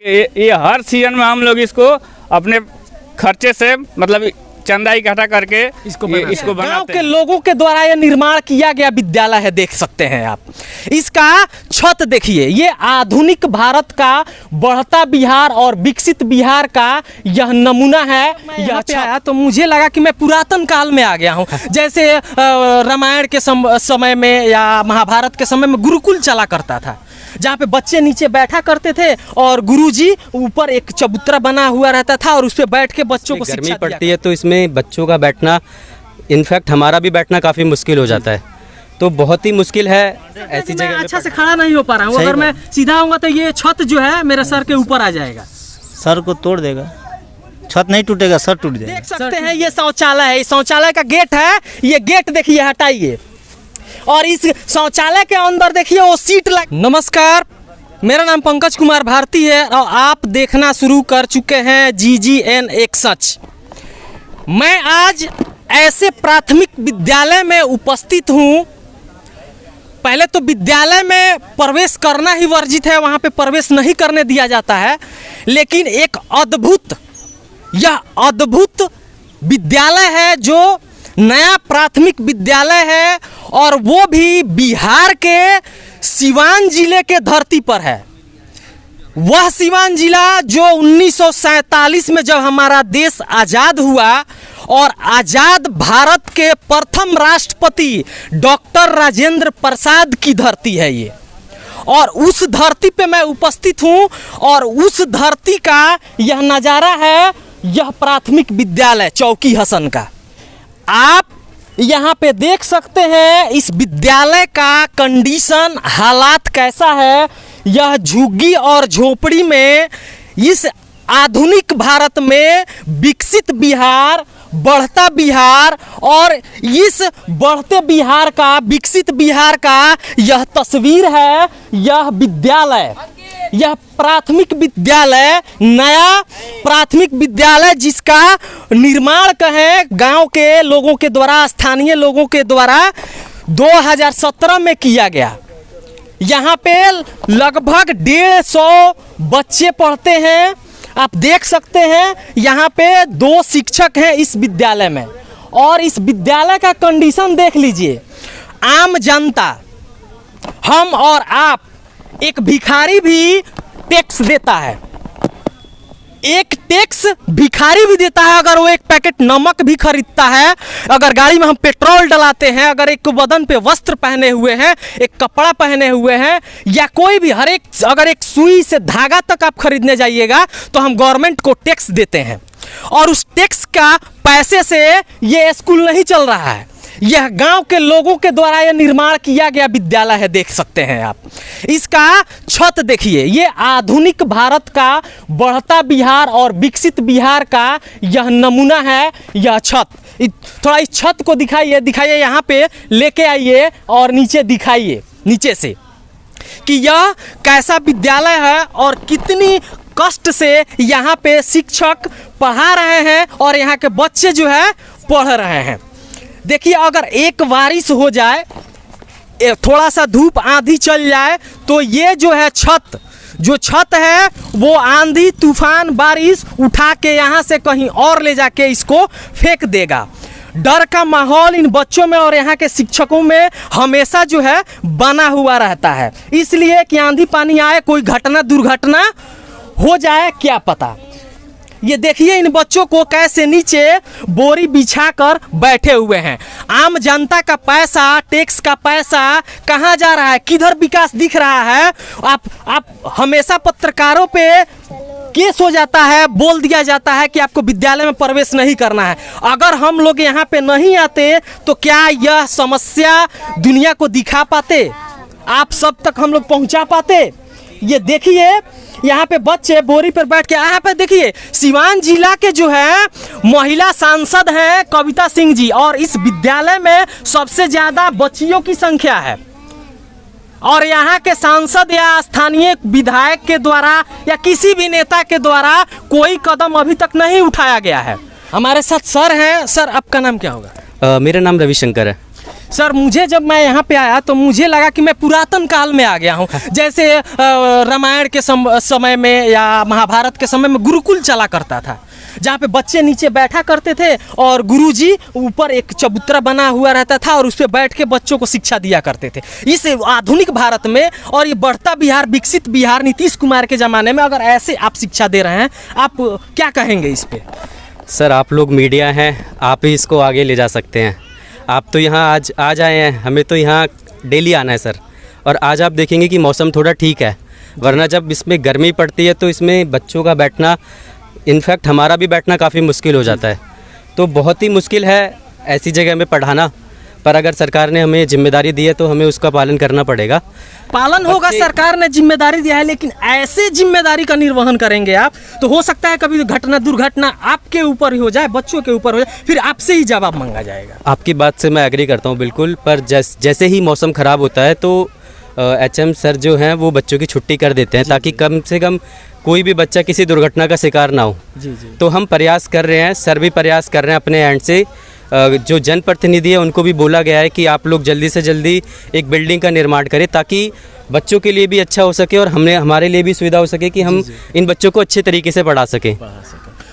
ये हर सीजन में हम लोग इसको अपने खर्चे से मतलब चंदा इकट्ठा करके इसको बनाते गांव के लोगों के द्वारा ये निर्माण किया गया विद्यालय है, देख सकते हैं आप। इसका छत देखिए, ये आधुनिक भारत का बढ़ता बिहार और विकसित बिहार का यह नमूना है। यहाँ पे आया तो मुझे लगा कि मैं पुरातन काल में आ गया हूँ, जैसे रामायण के समय में या महाभारत के समय में गुरुकुल चला करता था, जहाँ पे बच्चे नीचे बैठा करते थे और गुरुजी ऊपर एक चबूतरा बना हुआ रहता था और उस पे बैठ के बच्चों को गर्मी पड़ती है तो इसमें बच्चों का बैठना, इनफैक्ट हमारा भी बैठना काफ़ी मुश्किल हो जाता है, तो बहुत ही मुश्किल है ऐसी जगह में। अच्छा से खड़ा नहीं हो पा रहा हूँ, अगर मैं सीधा आऊँगा तो ये छत जो है मेरे सर के ऊपर आ जाएगा। सर को तोड़ देगा, छत नहीं टूटेगा, सर टूट जाएगा। देख सकते हैं ये शौचालय है, शौचालय का गेट है, ये गेट देखिए हटाइए, और इस शौचालय के अंदर देखिए वो सीट लग। नमस्कार, मेरा नाम पंकज कुमार भारती है और आप देखना शुरू कर चुके हैं GGN एक सच। मैं आज ऐसे प्राथमिक विद्यालय में उपस्थित हूँ। पहले तो विद्यालय में प्रवेश करना ही वर्जित है, वहाँ पे प्रवेश नहीं करने दिया जाता है, लेकिन एक यह अद्भुत विद्यालय है जो नया प्राथमिक विद्यालय है, और वो भी बिहार के सिवान जिले के धरती पर है। वह सिवान जिला जो 1947 में जब हमारा देश आज़ाद हुआ और आज़ाद भारत के प्रथम राष्ट्रपति डॉक्टर राजेंद्र प्रसाद की धरती है ये, और उस धरती पे मैं उपस्थित हूँ और उस धरती का यह नज़ारा है, यह प्राथमिक विद्यालय चौकी हसन का। आप यहाँ पे देख सकते हैं इस विद्यालय का कंडीशन, हालात कैसा है। यह झुग्गी और झोपड़ी में इस आधुनिक भारत में विकसित बिहार, बढ़ता बिहार, और इस बढ़ते बिहार का, विकसित बिहार का यह तस्वीर है। यह विद्यालय, यह प्राथमिक विद्यालय, नया प्राथमिक विद्यालय जिसका निर्माण कहें गांव के लोगों के द्वारा, स्थानीय लोगों के द्वारा 2017 में किया गया। यहाँ पे लगभग 150 बच्चे पढ़ते हैं। आप देख सकते हैं यहाँ पे 2 शिक्षक हैं इस विद्यालय में, और इस विद्यालय का कंडीशन देख लीजिए। आम जनता, हम और आप, एक भिखारी भी टैक्स देता है, एक टैक्स भिखारी भी देता है। अगर वो एक पैकेट नमक भी खरीदता है, अगर गाड़ी में हम पेट्रोल डलाते हैं, अगर एक बदन पे वस्त्र पहने हुए हैं, एक कपड़ा पहने हुए हैं, या कोई भी हर एक, अगर एक सुई से धागा तक आप खरीदने जाइएगा तो हम गवर्नमेंट को टैक्स देते हैं, और उस टैक्स का पैसे से ये स्कूल नहीं चल रहा है। यह गांव के लोगों के द्वारा यह निर्माण किया गया विद्यालय है, देख सकते हैं आप। इसका छत देखिए, ये आधुनिक भारत का बढ़ता बिहार और विकसित बिहार का यह नमूना है। यह छत, थोड़ा इस छत को दिखाइए यहाँ पे लेके आइए और नीचे दिखाइए, नीचे से, कि यह कैसा विद्यालय है और कितनी कष्ट से यहाँ पे शिक्षक पढ़ा रहे हैं और यहाँ के बच्चे जो है पढ़ रहे हैं। देखिए, अगर एक बारिश हो जाए, थोड़ा सा धूप आंधी चल जाए, तो ये जो है छत है वो आंधी तूफान बारिश उठा के यहाँ से कहीं और ले जाके इसको फेंक देगा। डर का माहौल इन बच्चों में और यहाँ के शिक्षकों में हमेशा जो है बना हुआ रहता है, इसलिए कि आंधी पानी आए, कोई घटना दुर्घटना हो जाए, क्या पता। ये देखिए इन बच्चों को कैसे नीचे बोरी बिछाकर बैठे हुए हैं। आम जनता का पैसा, टैक्स का पैसा कहाँ जा रहा है, किधर विकास दिख रहा है। आप हमेशा पत्रकारों पे केस हो जाता है, बोल दिया जाता है कि आपको विद्यालय में प्रवेश नहीं करना है। अगर हम लोग यहाँ पे नहीं आते तो क्या यह समस्या दुनिया को दिखा पाते, आप सब तक हम लोग पहुँचा पाते। ये देखिए यहाँ पे बच्चे बोरी पर बैठ के, यहाँ पे देखिए सिवान जिला के जो है महिला सांसद हैं कविता सिंह जी, और इस विद्यालय में सबसे ज़्यादा बच्चियों की संख्या है, और यहाँ के सांसद या स्थानीय विधायक के द्वारा या किसी भी नेता के द्वारा कोई कदम अभी तक नहीं उठाया गया है। हमारे साथ सर हैं। सर, आपका नाम क्या होगा? मेरा नाम रविशंकर है। सर मुझे जब मैं यहाँ पे आया तो मुझे लगा कि मैं पुरातन काल में आ गया हूँ। जैसे रामायण के समय में या महाभारत के समय में गुरुकुल चला करता था, जहाँ पे बच्चे नीचे बैठा करते थे और गुरुजी ऊपर एक चबूतरा बना हुआ रहता था और उस पर बैठ के बच्चों को शिक्षा दिया करते थे। इस आधुनिक भारत में और ये बढ़ता बिहार, विकसित बिहार नीतीश कुमार के ज़माने में अगर ऐसे आप शिक्षा दे रहे हैं, आप क्या कहेंगे इस पर? सर आप लोग मीडिया हैं, आप ही इसको आगे ले जा सकते हैं। आप तो यहाँ आज आए हैं, हमें तो यहाँ डेली आना है सर। और आज आप देखेंगे कि मौसम थोड़ा ठीक है, वरना जब इसमें गर्मी पड़ती है तो इसमें बच्चों का बैठना, इनफैक्ट हमारा भी बैठना काफ़ी मुश्किल हो जाता है। तो बहुत ही मुश्किल है ऐसी जगह में पढ़ाना, पर अगर सरकार ने हमें जिम्मेदारी दी है तो हमें उसका पालन करना पड़ेगा। पालन होगा, सरकार ने जिम्मेदारी दिया है, लेकिन ऐसे जिम्मेदारी का निर्वहन करेंगे आप तो हो सकता है कभी दुर्घटना आपके ऊपर ही हो जाए, बच्चों के ऊपर हो जाए, फिर आपसे ही जवाब मांगा जाएगा। आपकी बात से मैं एग्री करता हूँ बिल्कुल, पर जैसे ही मौसम ख़राब होता है तो HM सर जो हैं वो बच्चों की छुट्टी कर देते हैं, ताकि कम से कम कोई भी बच्चा किसी दुर्घटना का शिकार ना हो। जी जी। तो हम प्रयास कर रहे हैं, सर भी प्रयास कर रहे हैं अपने एंड से। जो जनप्रतिनिधि है उनको भी बोला गया है कि आप लोग जल्दी से जल्दी एक बिल्डिंग का निर्माण करें, ताकि बच्चों के लिए भी अच्छा हो सके और हमारे लिए भी सुविधा हो सके कि हम इन बच्चों को अच्छे तरीके से पढ़ा सकें।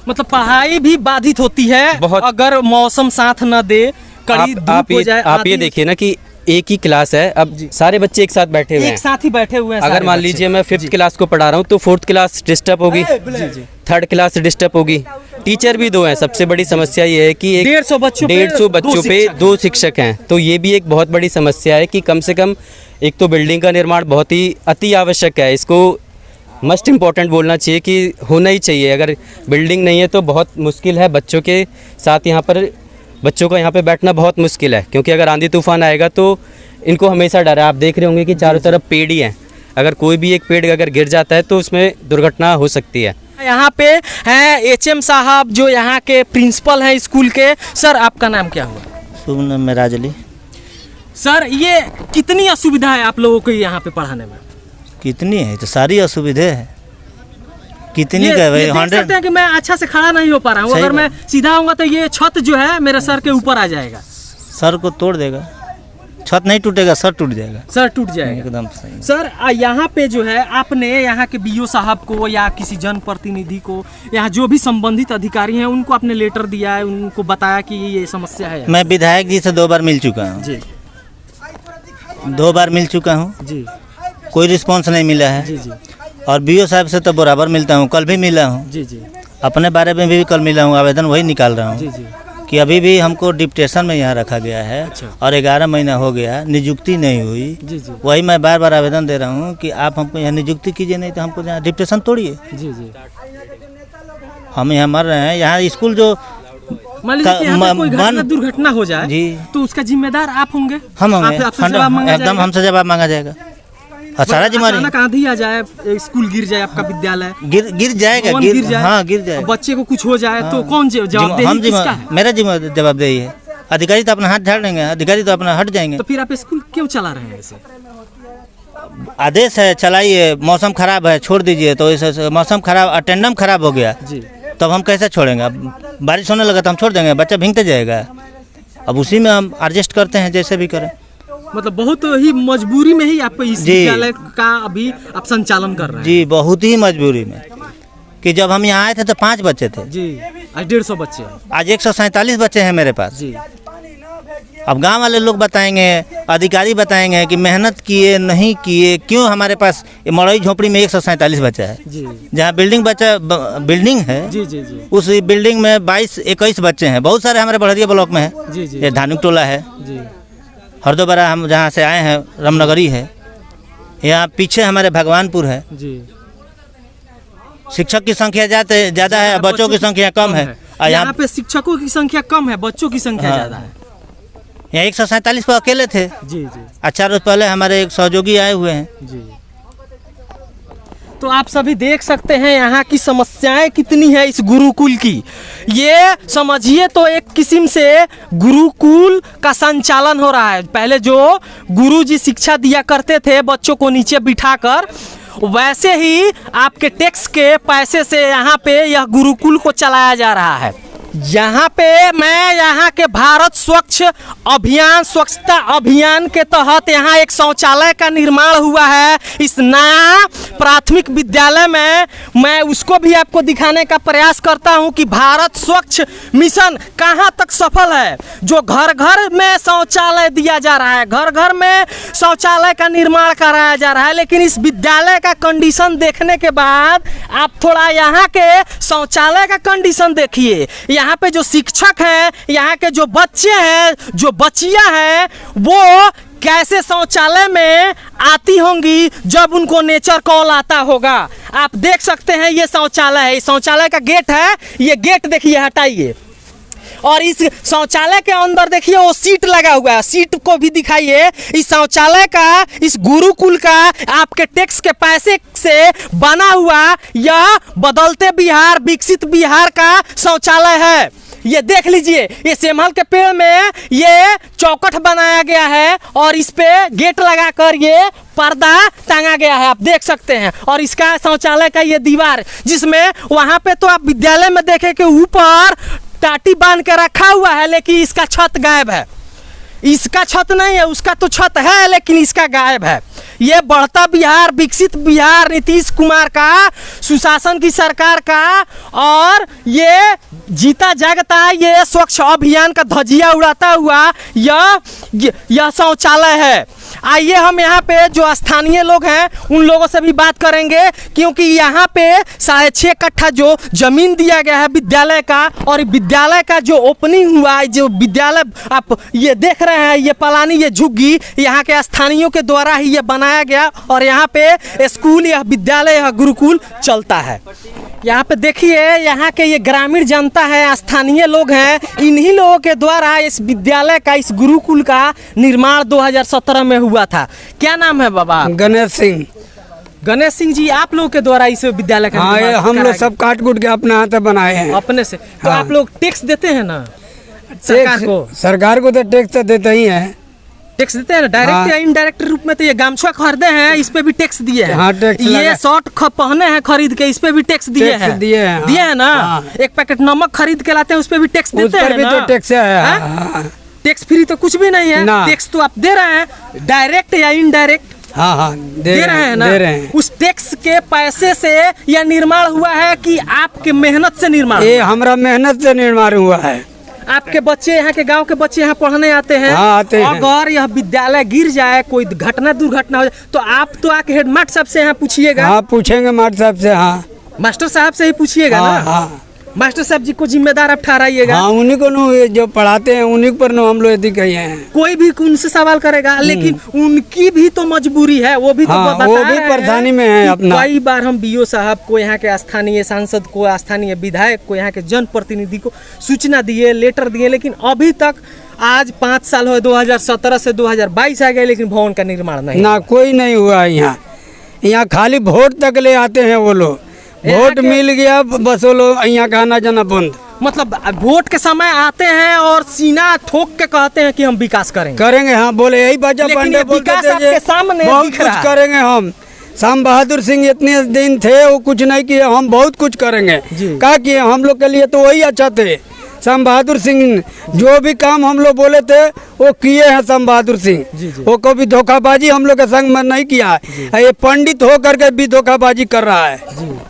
मतलब पढ़ाई भी बाधित होती है बहुत, अगर मौसम साथ न दे, कड़ी धूप हो जाए। आप ये देखिए ना कि एक ही क्लास है, अब सारे बच्चे एक साथ बैठे हुए हैं, एक साथ ही बैठे हुए हैं। अगर मान लीजिए मैं 5th क्लास को पढ़ा रहा हूँ तो 4th क्लास डिस्टर्ब होगी, 3rd क्लास डिस्टर्ब होगी। टीचर भी 2 हैं, सबसे बड़ी समस्या ये है कि 150 बच्चों पे 2 शिक्षक हैं। तो ये भी एक बहुत बड़ी समस्या है कि कम से कम एक तो बिल्डिंग का निर्माण बहुत ही अति आवश्यक है, इसको मस्ट इम्पॉर्टेंट बोलना चाहिए कि होना ही चाहिए। अगर बिल्डिंग नहीं है तो बहुत मुश्किल है बच्चों के साथ, यहाँ पर बच्चों का यहाँ पे बैठना बहुत मुश्किल है, क्योंकि अगर आंधी तूफान आएगा तो इनको हमेशा डर है। आप देख रहे होंगे कि चारों तरफ पेड़ ही हैं, अगर कोई भी एक पेड़ अगर गिर जाता है तो उसमें दुर्घटना हो सकती है। यहाँ पे हैं HM साहब जो यहाँ के प्रिंसिपल हैं स्कूल के। सर आपका नाम क्या हुआ? शुभ नाम मेराज अली। सर ये कितनी असुविधा है आप लोगों को यहाँ पे पढ़ाने में? कितनी है? तो सारी असुविधा है। कितनी ये का भाई? देख 100 सकते हैं कि मैं अच्छा से खड़ा नहीं हो पा रहा हूँ, अगर मैं सीधा आऊँगा तो ये छत जो है मेरे सर के ऊपर आ जाएगा। सर को तोड़ देगा, छत नहीं टूटेगा, सर टूट जाएगा। सर टूट जाएगा एकदम सही। सर यहाँ पे जो है आपने यहाँ के BO साहब को या किसी जनप्रतिनिधि को, यहाँ जो भी संबंधित अधिकारी हैं उनको आपने लेटर दिया है, उनको बताया कि ये समस्या है? मैं विधायक जी से 2 बार मिल चुका हूँ जी। 2 बार मिल चुका हूँ जी। कोई रिस्पॉन्स नहीं मिला है। जी जी। और BO साहब से तो बराबर मिलता हूँ, कल भी मिला हूँ। जी जी। अपने बारे में भी कल मिला हूँ, आवेदन वही निकाल रहा जी हूँ जी। कि अभी भी हमको डिप्टेशन में यहाँ रखा गया है। अच्छा। और 11 महीना हो गया, नियुक्ति नहीं हुई। जी जी। वही मैं बार बार आवेदन दे रहा हूँ कि आप हमको यहाँ नियुक्ति कीजिए, नहीं तो हमको यहाँ डिप्टेशन तोड़िए। जी जी। हम यहाँ मर रहे हैं। यहाँ स्कूल जो मान लीजिए कि यहाँ पे कोई घटना दुर्घटना हो जाए जी, तो उसका जिम्मेदार आप होंगे? हम होंगे, आपसे जवाब मांगा एकदम जाएगा? हमसे जवाब मांगा जाएगा। सारा जिम्मेदारी अचानक आंधी आ जाए, स्कूल गिर जाए, आपका विद्यालय गिर जाएगा, भवन गिर जाए, हाँ गिर जाएगा। बच्चे को कुछ हो जाए तो कौन जवाबदेही किसका है? मेरा जवाबदेही है। अधिकारी तो अपना हाथ झाड़ देंगे, अधिकारी तो अपना हट जाएंगे। तो फिर आप स्कूल क्यों चला रहे हैं ऐसे? आदेश है चलाइए, मौसम खराब है छोड़ दीजिए, तो इस मौसम खराब, अटेंडम खराब हो गया जी, तब हम कैसे छोड़ेंगे? अब बारिश होने लगा तो हम छोड़ देंगे, बच्चा भीगते जाएगा। अब उसी में हम एडजस्ट करते हैं, जैसे भी करें। मतलब बहुत ही मजबूरी में ही आप इस विद्यालय का अभी आप संचालन कर रहे हैं? जी, बहुत ही मजबूरी में। कि जब हम यहाँ आए थे तो 5 बच्चे थे जी, आज 150 बच्चे हैं। आज 147 बच्चे हैं मेरे पास जी। अब गांव वाले लोग बताएंगे, अधिकारी बताएंगे कि मेहनत किए नहीं किए, क्यों हमारे पास मड़ई झोपड़ी में 147 बच्चा है। जी। जहाँ बिल्डिंग है जी जी जी। उस बिल्डिंग में 22-21 बच्चे हैं। बहुत सारे हमारे बड़हरिया ब्लॉक में है। जी जी। ये धानुक टोला है, जी। हरदोबरा हम जहाँ से आए हैं रामनगरी है, यहाँ पीछे हमारे भगवानपुर है। जी। शिक्षक की संख्या ज़्यादा है, बच्चों की संख्या कम है। और यहाँ पे शिक्षकों की संख्या कम है, बच्चों की संख्या ज़्यादा है। यहाँ 147 पर अकेले थे। जी जी। 4 रोज पहले हमारे एक सहयोगी आए हुए हैं। जी। तो आप सभी देख सकते हैं यहाँ की समस्याएं कितनी है इस गुरुकुल की। ये समझिए तो एक किस्म से गुरुकुल का संचालन हो रहा है। पहले जो गुरुजी शिक्षा दिया करते थे बच्चों को नीचे बिठाकर, वैसे ही आपके टैक्स के पैसे से यहाँ पे यह गुरुकुल को चलाया जा रहा है। यहाँ पे मैं यहाँ के भारत स्वच्छ अभियान स्वच्छता अभियान के तहत यहाँ एक शौचालय का निर्माण हुआ है इस नया प्राथमिक विद्यालय में। मैं उसको भी आपको दिखाने का प्रयास करता हूँ कि भारत स्वच्छ मिशन कहाँ तक सफल है। जो घर घर में शौचालय दिया जा रहा है, घर घर में शौचालय का निर्माण कराया जा रहा है, लेकिन इस विद्यालय का कंडीशन देखने के बाद आप थोड़ा यहाँ के शौचालय का कंडीशन देखिए। यहाँ पे जो शिक्षक हैं, यहाँ के जो बच्चे हैं, जो बच्चियाँ हैं, वो कैसे शौचालय में आती होंगी जब उनको नेचर कॉल आता होगा। आप देख सकते हैं ये शौचालय है, शौचालय का गेट है, ये गेट देखिए हटाइए, और इस शौचालय के अंदर देखिए वो सीट लगा हुआ है, सीट को भी दिखाइए। इस शौचालय का, इस गुरुकुल का आपके टैक्स के पैसे से बना हुआ यह बदलते बिहार विकसित बिहार का शौचालय है। ये देख लीजिए, ये सेमल के पेड़ में ये चौखट बनाया गया है और इस पे गेट लगाकर ये पर्दा टांगा गया है, आप देख सकते हैं। और इसका शौचालय का ये दीवार, जिसमें वहाँ पे तो आप विद्यालय में देखें कि ऊपर टाटी बांध के रखा हुआ है, लेकिन इसका छत गायब है। इसका छत नहीं है, उसका तो छत है लेकिन इसका गायब है। ये बढ़ता बिहार विकसित बिहार नीतीश कुमार का, सुशासन की सरकार का, और ये जीता जागता ये स्वच्छ अभियान का धजिया उड़ाता हुआ यह शौचालय है। आइए हम यहाँ पे जो स्थानीय लोग हैं उन लोगों से भी बात करेंगे, क्योंकि यहाँ पे 6.5 कट्ठा जो जमीन दिया गया है विद्यालय का, और विद्यालय का जो ओपनिंग हुआ है, जो विद्यालय आप ये देख रहे हैं, ये पलानी, ये झुग्गी यहाँ के स्थानीयों के द्वारा ही ये बनाया गया, और यहाँ पे स्कूल, यह विद्यालय, यह गुरुकुल चलता है। यहाँ पे देखिए यहाँ के ये ग्रामीण जनता है, स्थानीय लोग हैं, इन्हीं लोगों के द्वारा इस विद्यालय का, इस गुरुकुल का निर्माण 2017 में हुआ था। क्या नाम है बाबा? गणेश सिंह। गणेश सिंह जी, आप लोगों के द्वारा इस विद्यालय का हाँ, ये हम लोग सब काट कूट के अपने हाथ बनाए हैं अपने से। तो हाँ। आप लोग टैक्स देते हैं ना सरकार को तो टैक्स तो देते ही है। टैक्स देते हैं ना, डायरेक्ट हाँ। या इनडायरेक्ट रूप में। तो ये गामछा खरीदे हैं, इस पे भी टैक्स दिए हैं। हाँ, टैक्स ये शर्ट पहने हैं खरीद के, इस पे भी टैक्स दिए हैं। दिए हैं ना। हाँ। एक पैकेट नमक खरीद के लाते हैं, उस पे भी टैक्स देते हैं ना। तो टैक्स है। टैक्स फ्री तो कुछ भी नहीं है, टैक्स तो आप दे रहे हैं, डायरेक्ट या इनडायरेक्ट। हाँ, दे रहे हैं ना। दे रहे हैं। उस टैक्स के पैसे से यह निर्माण हुआ है कि आपके मेहनत से निर्माण? ये हमारा मेहनत से निर्माण हुआ है। आपके बच्चे, यहाँ के गांव के बच्चे यहाँ पढ़ने आते हैं। हाँ, आते हैं। अगर यह विद्यालय गिर जाए, कोई घटना दुर्घटना हो जाए, तो आप तो आके हेड मास्टर साहब से यहाँ पूछिएगा। हाँ, पूछेंगे मास्टर साहब से। हाँ, मास्टर साहब से ही पूछिएगा हाँ, ना। हाँ। मास्टर साहब जी को जिम्मेदार आप ठहराइएगा। हाँ, उन्हीं को ये जो पढ़ाते हैं उन्हीं पर हम लोग यदि कहे हैं। कोई भी उनसे सवाल करेगा, लेकिन उनकी भी तो मजबूरी है, वो भी तो हाँ, बता वो रहे भी हैं परेशानी में है अपना। कई बार हम बीओ साहब को, यहाँ के स्थानीय सांसद को, स्थानीय विधायक को, यहाँ के जनप्रतिनिधि को सूचना दिए, लेटर दिए, लेकिन अभी तक आज 5 साल हो, 2017 से 2022 आ गए, लेकिन भवन का निर्माण नहीं ना, कोई नहीं हुआ यहाँ। यहाँ खाली वोट तक ले आते हैं वो लोग, वोट मिल गया बस वो लोग यहाँ का आना जाना बंद। मतलब वोट के समय आते हैं और सीना ठोक के कहते हैं कि हम विकास करेंगे। हाँ, बोले यही बाजा पांडे बोलते थे, बहुत कुछ करेंगे हम। श्याम बहादुर सिंह इतने दिन थे, वो कुछ नहीं किए, हम बहुत कुछ करेंगे। क्या किए हम लोग के लिए? तो वही अच्छा थे। श्याम बहादुर सिंह जो भी काम हम लोग बोले थे वो किए हैं। श्याम बहादुर सिंह वो कभी धोखाबाजी हम लोग के संग में नहीं किया है। ये पंडित होकर के भी धोखाबाजी कर रहा है।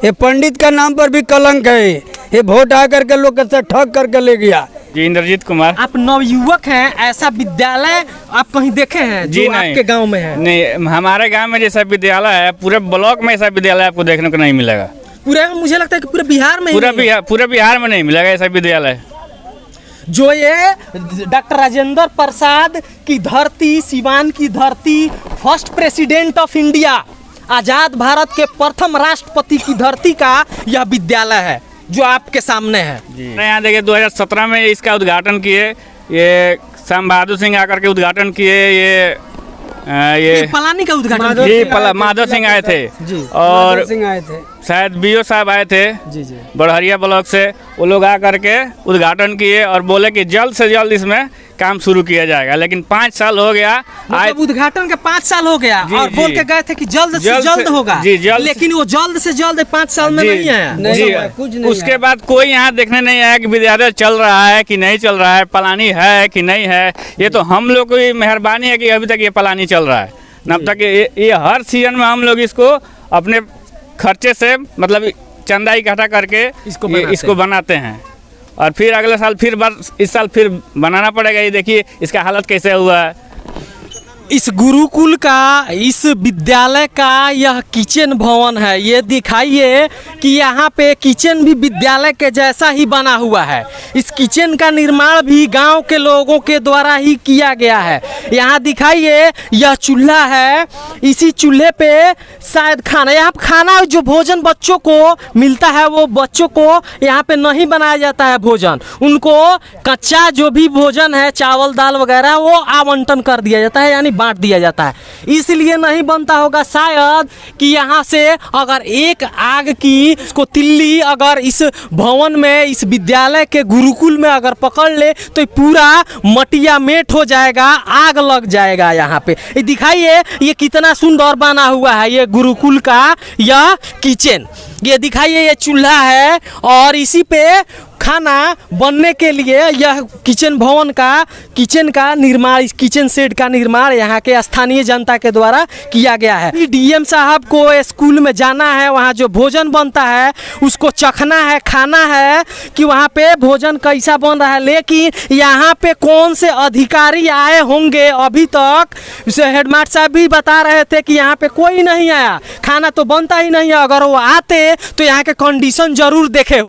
ये पंडित का नाम पर भी कलंक है। ये वोट आकर के लोग से ठग करके ले गया। जी, इंद्रजीत कुमार। आप नवयुवक हैं, ऐसा विद्यालय आप कहीं देखे हैं जो आपके गांव में है? नहीं, हमारे गांव में जैसा विद्यालय है, पूरे ब्लॉक में ऐसा विद्यालय आपको देखने को नहीं मिलेगा। पूरे, मुझे लगता है कि पूरे बिहार में, पूरे बिहार में नहीं मिलेगा ऐसा विद्यालय। जो ये डॉक्टर राजेंद्र प्रसाद की धरती, सिवान की धरती, फर्स्ट प्रेसिडेंट ऑफ इंडिया, आजाद भारत के प्रथम राष्ट्रपति की धरती का यह विद्यालय है जो आपके सामने है। यहाँ देखिए 2017 में इसका उद्घाटन किए, ये श्याम बहादुर सिंह आकर के उद्घाटन किए। ये पलानी का उद्घाटन, माधव सिंह आए थे। और सिंह आए थे। शायद बीओ साहब आए थे जी जी। बड़हरिया ब्लॉक से, वो लोग आ करके उद्घाटन किए और बोले कि जल्द से जल्द इसमें काम शुरू किया जाएगा, लेकिन 5 साल हो गया। मतलब उद्घाटन के 5 साल हो गया जी, और बोल जी। के गए थे कि जल्द जल्द से जल्द होगा जी, जल्द लेकिन वो जल्द से जल्द 5 साल में नहीं आया। जी, कुछ नहीं उसके बाद कोई यहाँ देखने नहीं आया कि विद्यालय चल रहा है कि नहीं चल रहा है, पलानी है कि नहीं है। ये तो हम लोग की मेहरबानी है कि अभी तक ये पलानी चल रहा है। तब तक ये हर सीजन में हम लोग इसको अपने खर्चे से मतलब चंदा इकट्ठा करके इसको बनाते हैं और फिर अगले साल इस साल फिर बनाना पड़ेगा। ये देखिए इसका हालत कैसे हुआ है। इस गुरुकुल का, इस विद्यालय का यह किचन भवन है। ये दिखाइए कि यहाँ पे किचन भी विद्यालय के जैसा ही बना हुआ है। इस किचन का निर्माण भी गांव के लोगों के द्वारा ही किया गया है। यहाँ दिखाइए यह चूल्हा है, इसी चूल्हे पे शायद यहाँ खाना जो भोजन बच्चों को मिलता है वो बच्चों को यहाँ पे नहीं बनाया जाता है भोजन। उनको कच्चा जो भी भोजन है चावल दाल वगैरह वो आवंटन कर दिया जाता है, यानी बांट दिया जाता है। इसलिए नहीं बनता होगा शायद कि यहाँ से अगर एक आग की उसको तिल्ली अगर इस भवन में, इस विद्यालय के गुरुकुल में अगर पकड़ ले तो पूरा मटिया मेट हो जाएगा, आग लग जाएगा। यहाँ पे ये दिखाइए ये कितना सुंदर बना हुआ है ये गुरुकुल का यह किचन। ये दिखाइए ये चूल्हा है और इसी पे खाना बनने के लिए यह किचन भवन का, किचन का निर्माण, इस किचन सेट का निर्माण यहाँ के स्थानीय जनता के द्वारा किया गया है। डीएम साहब को स्कूल में जाना है, वहाँ जो भोजन बनता है उसको चखना है, खाना है कि वहाँ पे भोजन कैसा बन रहा है। लेकिन यहाँ पे कौन से अधिकारी आए होंगे अभी तक, हेडमास्टर साहब भी बता रहे थे कि यहाँ पे कोई नहीं आया, खाना तो बनता ही नहीं है। अगर वो आते तो यहाँ के कंडीशन जरूर देखे।